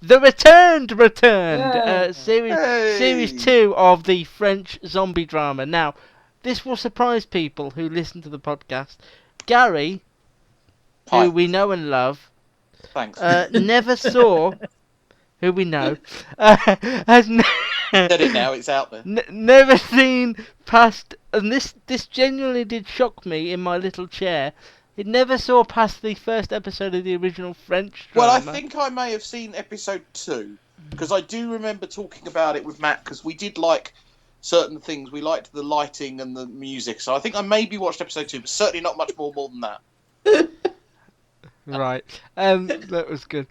The Returned Yeah. series 2 of the French zombie drama. Now, this will surprise people who listen to the podcast. Gary, who Hi. we know and love, Thanks. never saw, who we know, has Said it now. It's out there. never seen past, and this genuinely did shock me in my little chair. It never saw past the first episode of the original French drama. Well, I think I may have seen episode 2 because I do remember talking about it with Matt because we did like certain things. We liked the lighting and the music, so I think I maybe watched episode 2, but certainly not much more than that. Right. That was good.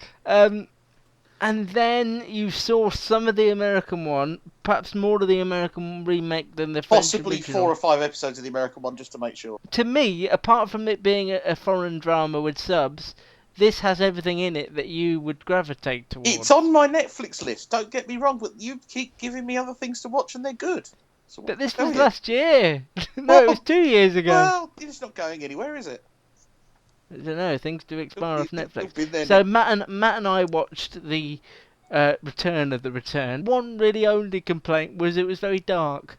And then you saw some of the American one, perhaps more of the American remake than the French Possibly original. 4 or 5 episodes of the American one just to make sure. To me, apart from it being a foreign drama with subs, this has everything in it that you would gravitate towards. It's on my Netflix list. Don't get me wrong, but you keep giving me other things to watch, and they're good. So But this go was ahead. last year. No, it was 2 years ago. Well, it's not going anywhere, is it? I don't know. Things do expire off It'll Netflix. be there So now. Matt and I watched the Return of the Return. One really only complaint was it was very dark.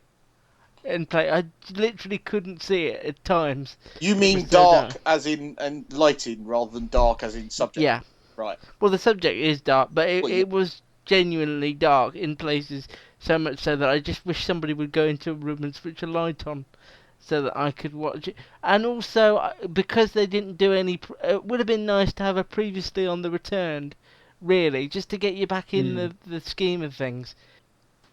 And I literally couldn't see it at times. You mean was so dark dark. as in and lighting rather than dark as in subject? Yeah. Right. Well, the subject is dark, but Well, yeah. it was genuinely dark in places, so much so that I just wish somebody would go into a room and switch a light on so that I could watch it. And also, because they didn't do any... it would have been nice to have a previously on the Returned, really, just to get you back in the scheme of things.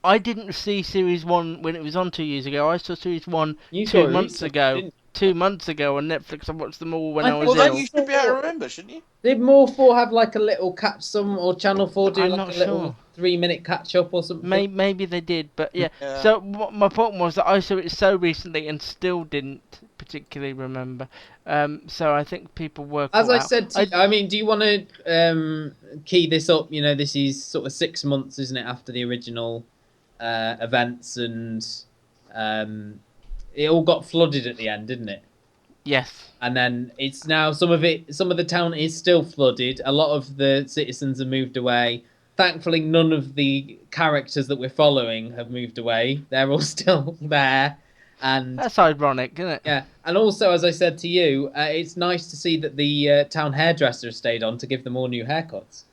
I didn't see Series 1 when it was on 2 years ago. I saw Series 1 You saw 2 it months recently, ago. didn't you? 2 months ago on Netflix. I watched them all when I was Well, then ill. you should be able to remember, shouldn't you? Did More 4 have like a little catch some, or Channel 4 do I'm like not a little sure. 3-minute catch up or something? Maybe they did, but yeah. Yeah. So my point was that I saw it so recently and still didn't particularly remember. So I think people work. As all I out. said, I mean, do you want to key this up? You know, this is sort of 6 months, isn't it, after the original events, and it all got flooded at the end, didn't it? Yes. And then it's now some of the town is still flooded. A lot of the citizens have moved away. Thankfully, none of the characters that we're following have moved away. They're all still there. And That's ironic, isn't it? yeah, and also, as I said to you, it's nice to see that the town hairdresser has stayed on to give them all new haircuts.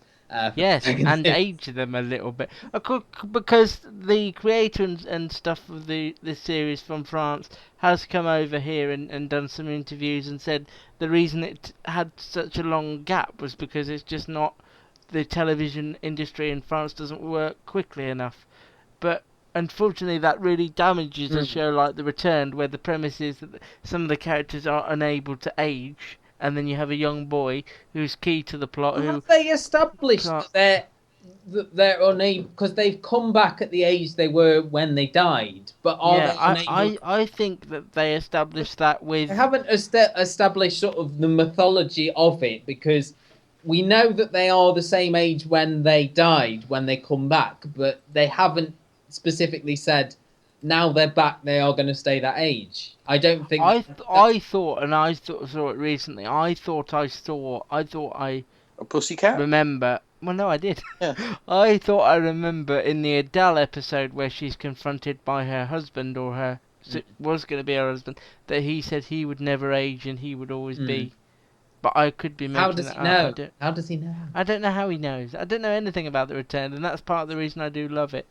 Yes, and age them a little bit. Because the creator and stuff of the series from France has come over here and done some interviews and said the reason it had such a long gap was because it's just not... the television industry in France doesn't work quickly enough. But unfortunately that really damages a show like The Returned, where the premise is that some of the characters are unable to age, and then you have a young boy who's key to the plot who... Have they established can't- that they're unable, because they've come back at the age they were when they died, but are Yeah, they unable? I think that they established that with... They haven't established sort of the mythology of it, because we know that they are the same age when they died, when they come back, but they haven't specifically said now they're back, they are going to stay that age. I don't think... I thought, and I saw it recently, I thought I A pussycat? remember... Well, no, I did. Yeah. I thought I remember in the Adele episode where she's confronted by her husband, or her... was going to be her husband, that he said he would never age and he would always be... But I could be making How does that he know? up. How does he know? I don't know how he knows. I don't know anything about The Return, and that's part of the reason I do love it.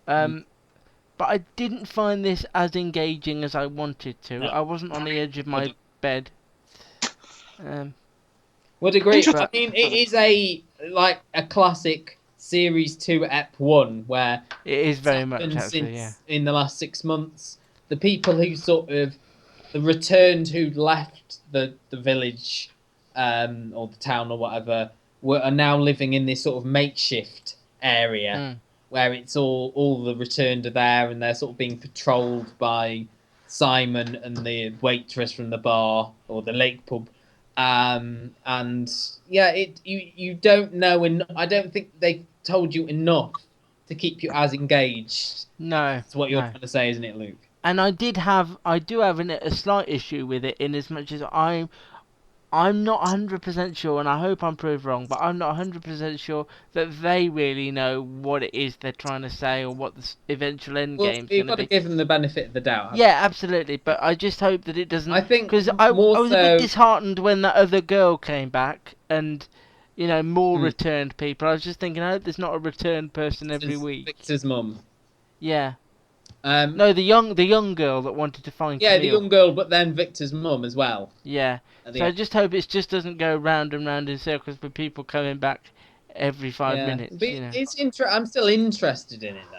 But I didn't find this as engaging as I wanted to. No. I wasn't on the edge of my bed. Would agree. Interesting. I mean, it is a classic Series 2 Ep 1 where It is very much, happened actually, yeah. in the last 6 months. The people who sort of the returned who left the village or the town or whatever are now living in this sort of makeshift area where it's all the returned are there, and they're sort of being patrolled by Simon and the waitress from the bar or the lake pub. And yeah, you don't know, and I don't think they told you enough to keep you as engaged. No. That's what you're no. trying to say, isn't it, Luke? And I do have a slight issue with it, in as much as I'm not 100% sure, and I hope I'm proved wrong, but I'm not 100% sure that they really know what it is they're trying to say or what the eventual end Well, game's you've going got to to be. give them the benefit of the doubt. Yeah, absolutely, but I just hope that it doesn't. I think Because I more was a so- bit disheartened when that other girl came back and, more returned people. I was just thinking, I hope there's not a returned person every week. Victor's mum. Yeah. Um, No, the young girl that wanted to find yeah, the Camille. young girl, but then Victor's mum as well. Yeah. So I just hope it just doesn't go round and round in circles with people coming back every 5 minutes. But I'm still interested in it though.